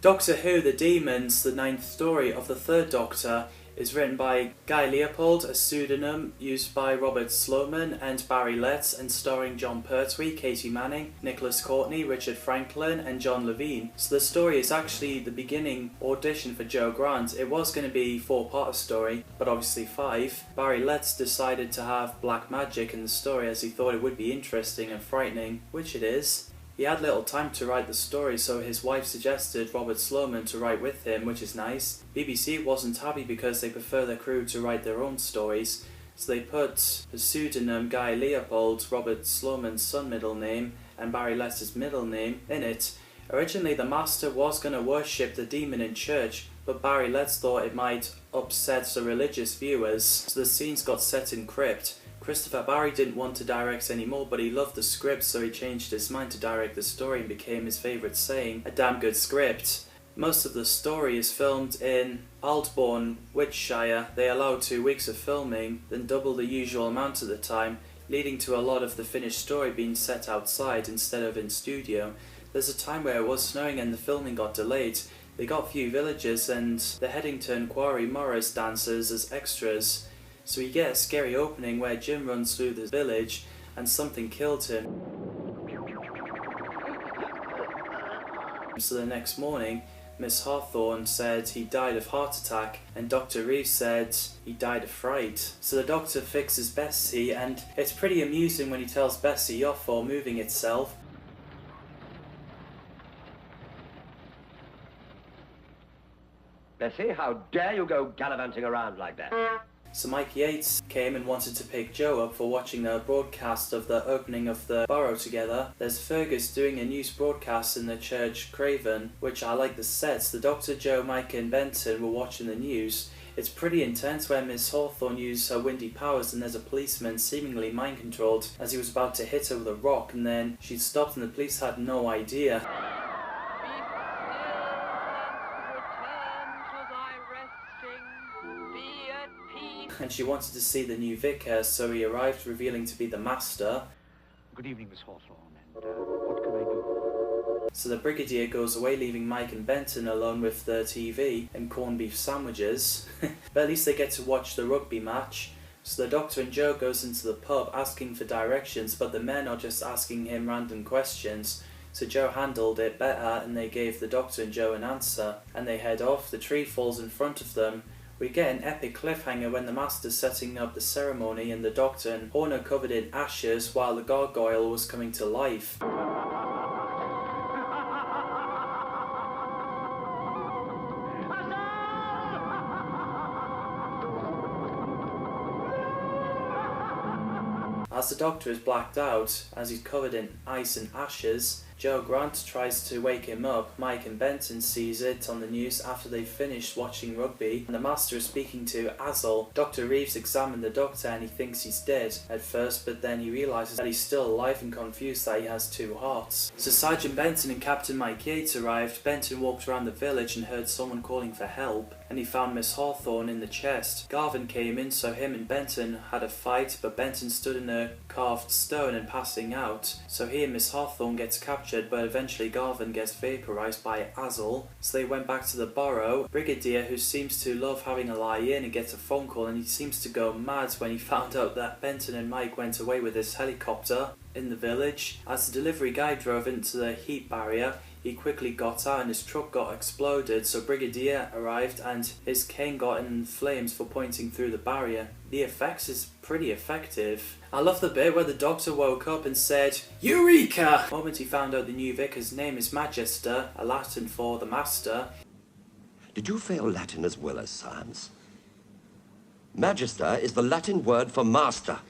Doctor Who The Dæmons, the 9th story of the 3rd Doctor, is written by Guy Leopold, a pseudonym used by Robert Sloman and Barry Letts, and starring John Pertwee, Katie Manning, Nicholas Courtney, Richard Franklin and John Levine. So the story is actually the beginning audition for Joe Grant. It was going to be a 4-part story, but obviously 5. Barry Letts decided to have black magic in the story as he thought it would be interesting and frightening, which it is. He had little time to write the story, so his wife suggested Robert Sloman to write with him, which is nice. BBC wasn't happy because they prefer their crew to write their own stories, so they put the pseudonym Guy Leopold, Robert Sloman's son middle name, and Barry Letts' middle name in it. Originally the Master was going to worship the demon in church, but Barry Letts thought it might upset the religious viewers, so the scenes got set in crypt. Christopher Barry didn't want to direct anymore, but he loved the script, so he changed his mind to direct the story and became his favourite saying, "A damn good script." Most of the story is filmed in Aldbourne, Wiltshire. They allowed 2 weeks of filming, then double the usual amount at the time, leading to a lot of the finished story being set outside instead of in studio. There's a time where it was snowing and the filming got delayed. They got few villagers and the Headington Quarry Morris dancers as extras. So you get a scary opening where Jim runs through the village and something killed him. So the next morning, Miss Hawthorne said he died of heart attack and Dr. Reeves said he died of fright. So the Doctor fixes Bessie, and it's pretty amusing when he tells Bessie off for moving itself. Bessie, how dare you go gallivanting around like that? So Mike Yates came and wanted to pick Joe up for watching the broadcast of the opening of the Burrow together. There's Fergus doing a news broadcast in the church Craven, which I like the sets. The Doctor, Joe, Mike and Benton were watching the news. It's pretty intense where Miss Hawthorne used her windy powers and there's a policeman seemingly mind-controlled as he was about to hit her with a rock, and then she stopped and the police had no idea. And she wanted to see the new vicar, so he arrived revealing to be the Master. Good evening, Miss Hawthorne, and what can I do? So the Brigadier goes away, leaving Mike and Benton alone with the TV and corned beef sandwiches. But at least they get to watch the rugby match. So the Doctor and Joe goes into the pub asking for directions, but the men are just asking him random questions. So Joe handled it better and they gave the Doctor and Joe an answer. And they head off, the tree falls in front of them. We get an epic cliffhanger when the Master's setting up the ceremony and the Doctor and Horner covered in ashes while the gargoyle was coming to life. As the Doctor is blacked out, as he's covered in ice and ashes, Joe Grant tries to wake him up. Mike and Benton sees it on the news after they've finished watching rugby, and the Master is speaking to Azul. Dr. Reeves examined the Doctor and he thinks he's dead at first, but then he realises that he's still alive and confused that he has two hearts. So Sergeant Benton and Captain Mike Yates arrived. Benton walked around the village and heard someone calling for help, and he found Miss Hawthorne in the chest. Garvin came in, so him and Benton had a fight, but Benton stood in a carved stone and passing out, so he and Miss Hawthorne gets captured, but eventually Garvin gets vaporized by Azul. So they went back to the burrow. Brigadier, who seems to love having a lie-in, and gets a phone call, and he seems to go mad when he found out that Benton and Mike went away with his helicopter in the village. As the delivery guy drove into the heat barrier, he quickly got out and his truck got exploded, so Brigadier arrived and his cane got in flames for pointing through the barrier. The effects is pretty effective. I love the bit where the Doctor woke up and said, "Eureka!" The moment he found out the new vicar's name is Magister, a Latin for the Master. Did you fail Latin as well as science? Magister is the Latin word for master.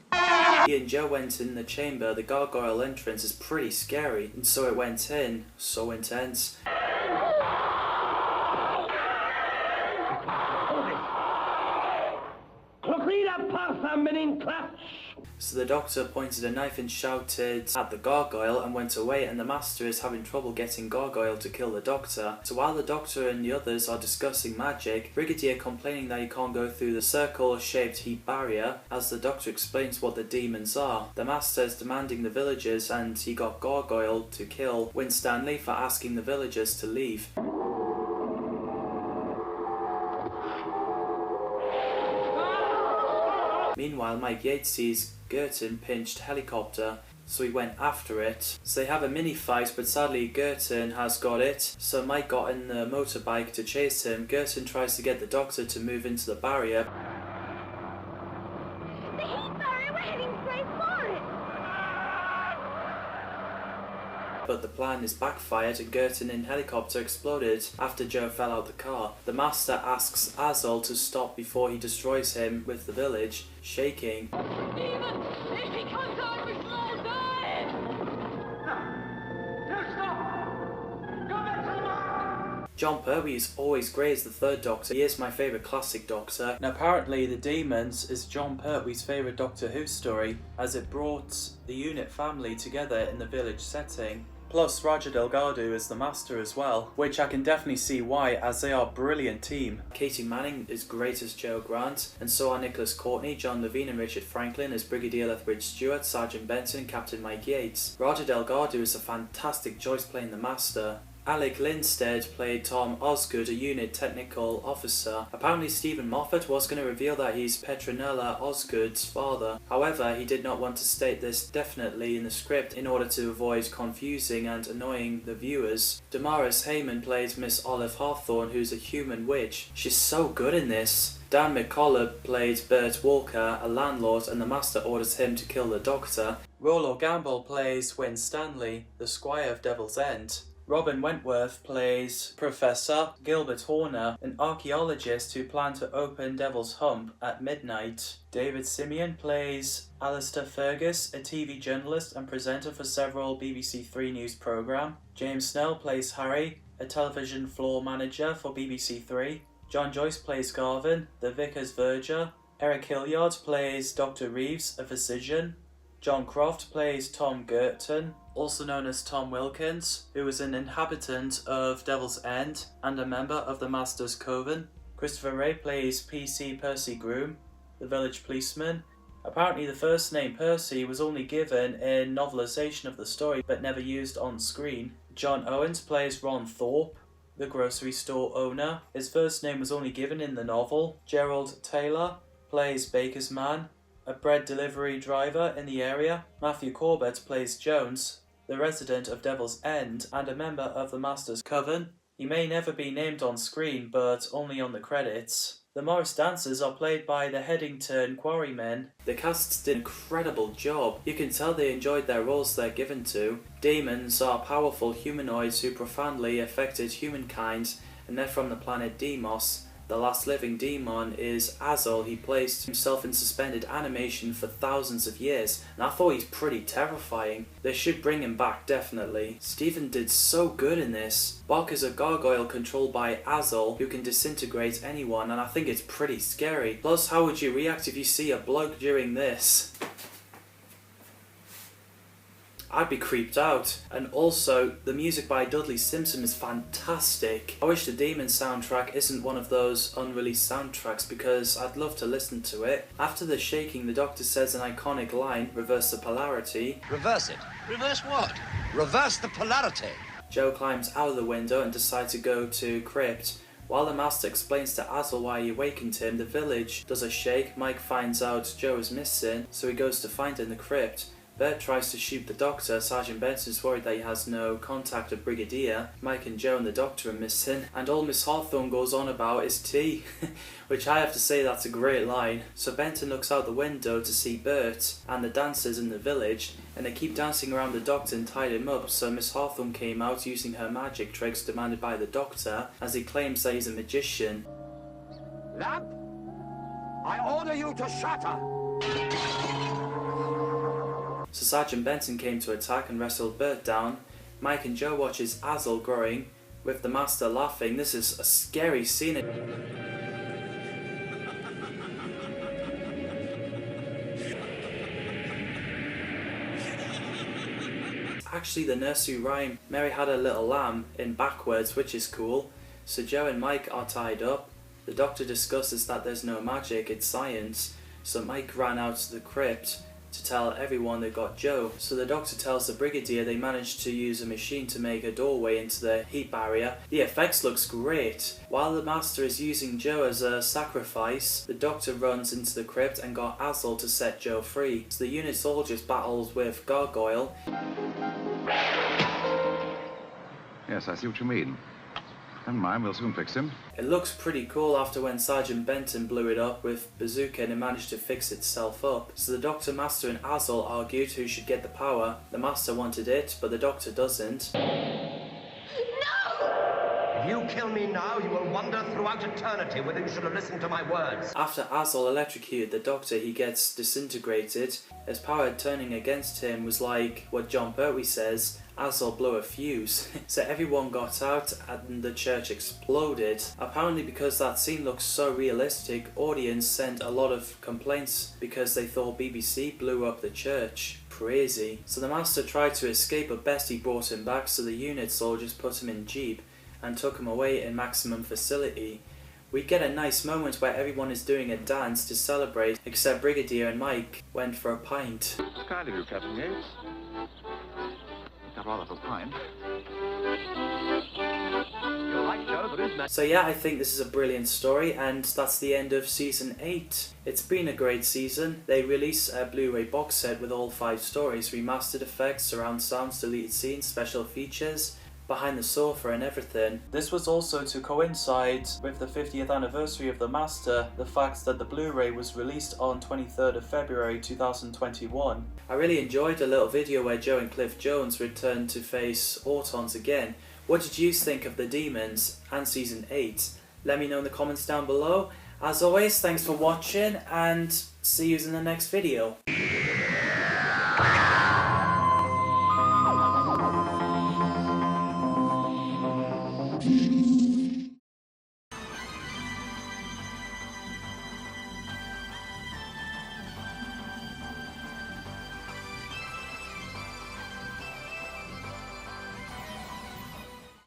He and Joe went in the chamber. The gargoyle entrance is pretty scary, and so it went in. So intense. So the Doctor pointed a knife and shouted at the gargoyle and went away, and the Master is having trouble getting Gargoyle to kill the Doctor. So while the Doctor and the others are discussing magic, Brigadier complaining that he can't go through the circle-shaped heat barrier, as the Doctor explains what the demons are. The Master is demanding the villagers, and he got Gargoyle to kill Winstanley for asking the villagers to leave. Meanwhile, Mike Yates sees Girton pinched helicopter, so he went after it. So they have a mini fight, but sadly Girton has got it, so Mike got in the motorbike to chase him. Girton tries to get the Doctor to move into the barrier. The heat barrier, we're heading straight for it! But the plan is backfired and Girton in helicopter exploded after Joe fell out the car. The Master asks Azul to stop before he destroys him with the village, shaking. Even if he comes out with small dive! No, stop! Go back to the mark! John Pertwee is always great as the third Doctor. He is my favourite classic Doctor. And apparently the Dæmons is John Pertwee's favourite Doctor Who story, as it brought the unit family together in the village setting. Plus Roger Delgado is the Master as well, which I can definitely see why, as they are a brilliant team. Katie Manning is great as Joe Grant, and so are Nicholas Courtney, John Levine and Richard Franklin as Brigadier Lethbridge Stewart, Sergeant Benton and Captain Mike Yates. Roger Delgado is a fantastic choice playing the Master. Alec Linstead played Tom Osgood, a unit technical officer. Apparently Stephen Moffat was going to reveal that he's Petronella Osgood's father. However, he did not want to state this definitely in the script in order to avoid confusing and annoying the viewers. Damaris Heyman plays Miss Olive Hawthorne, who's a human witch. She's so good in this. Dan McCullough played Bert Walker, a landlord, and the Master orders him to kill the Doctor. Rollo Gamble plays Winstanley, the Squire of Devil's End. Robin Wentworth plays Professor Gilbert Horner, an archaeologist who planned to open Devil's Hump at midnight. David Simeon plays Alistair Fergus, a TV journalist and presenter for several BBC Three News programmes. James Snell plays Harry, a television floor manager for BBC Three. John Joyce plays Garvin, the Vicar's Verger. Eric Hilliard plays Dr. Reeves, a physician. John Croft plays Tom Girton, also known as Tom Wilkins, who is an inhabitant of Devil's End and a member of the Master's Coven. Christopher Ray plays PC Percy Groom, the village policeman. Apparently the first name Percy was only given in novelisation of the story but never used on screen. John Owens plays Ron Thorpe, the grocery store owner. His first name was only given in the novel. Gerald Taylor plays Baker's Man, a bread delivery driver in the area. Matthew Corbett plays Jones, the resident of Devil's End and a member of the Master's Coven. He may never be named on screen, but only on the credits. The Morris dancers are played by the Headington Quarrymen. The cast did an incredible job. You can tell they enjoyed their roles they're given to. Demons are powerful humanoids who profoundly affected humankind, and they're from the planet Deimos. The last living demon is Azol. He placed himself in suspended animation for thousands of years, and I thought he's pretty terrifying. They should bring him back, definitely. Stephen did so good in this. Bok is a gargoyle controlled by Azol who can disintegrate anyone, and I think it's pretty scary. Plus, how would you react if you see a bloke during this? I'd be creeped out. And also, the music by Dudley Simpson is fantastic. I wish the Dæmons soundtrack isn't one of those unreleased soundtracks because I'd love to listen to it. After the shaking, the Doctor says an iconic line, reverse the polarity. Reverse it. Reverse what? Reverse the polarity. Joe climbs out of the window and decides to go to Crypt. While the Master explains to Azol why he awakened him, the village does a shake. Mike finds out Joe is missing, so he goes to find her in the crypt. Bert tries to shoot the Doctor. Sergeant Benson is worried that he has no contact with Brigadier. Mike and Joe and the Doctor are missing, and all Miss Hawthorne goes on about is tea, which I have to say that's a great line. So Benton looks out the window to see Bert and the dancers in the village, and they keep dancing around the Doctor and tied him up, so Miss Hawthorne came out using her magic tricks demanded by the Doctor, as he claims that he's a magician. Lamp, I order you to shatter! So Sergeant Benson came to attack and wrestled Bert down. Mike and Joe watch as Azol growing, with the Master laughing. This is a scary scene. Actually, the nursery rhyme, Mary had a little lamb, in backwards, which is cool. So Joe and Mike are tied up. The Doctor discusses that there's no magic, it's science. So Mike ran out to the crypt to tell everyone they got Joe. So the Doctor tells the Brigadier they managed to use a machine to make a doorway into the heat barrier. The effects looks great. While the Master is using Joe as a sacrifice, the Doctor runs into the crypt and got Azol to set Joe free. So the unit soldiers battles with Gargoyle. Yes, I see what you mean. Never mind, we'll soon fix him. It looks pretty cool after when Sergeant Benton blew it up with Bazooka and it managed to fix itself up. So the Doctor, Master and Azol argued who should get the power. The Master wanted it, but the Doctor doesn't. If you kill me now, you will wander throughout eternity whether you should have listened to my words. After Azol electrocuted the Doctor, he gets disintegrated. His power turning against him was like what John Pertwee says, Azol blew a fuse. So everyone got out and the church exploded. Apparently because that scene looks so realistic, audience sent a lot of complaints because they thought BBC blew up the church. Crazy. So the Master tried to escape, but Bestie brought him back, so the unit soldiers put him in Jeep and took him away in maximum facility. We get a nice moment where everyone is doing a dance to celebrate, except Brigadier and Mike went for a pint. Kind of you, Captain Yates. Not rather for a pint. You're right, Joe, there is no... So yeah, I think this is a brilliant story, and that's the end of Season 8. It's been a great season. They release a Blu-ray box set with all 5 stories, remastered effects, surround sounds, deleted scenes, special features, behind the sofa and everything. This was also to coincide with the 50th anniversary of The Master, the fact that the Blu-ray was released on 23rd of February 2021. I really enjoyed the little video where Joe and Cliff Jones returned to face Autons again. What did you think of the Dæmons and Season 8? Let me know in the comments down below. As always, thanks for watching and see you in the next video.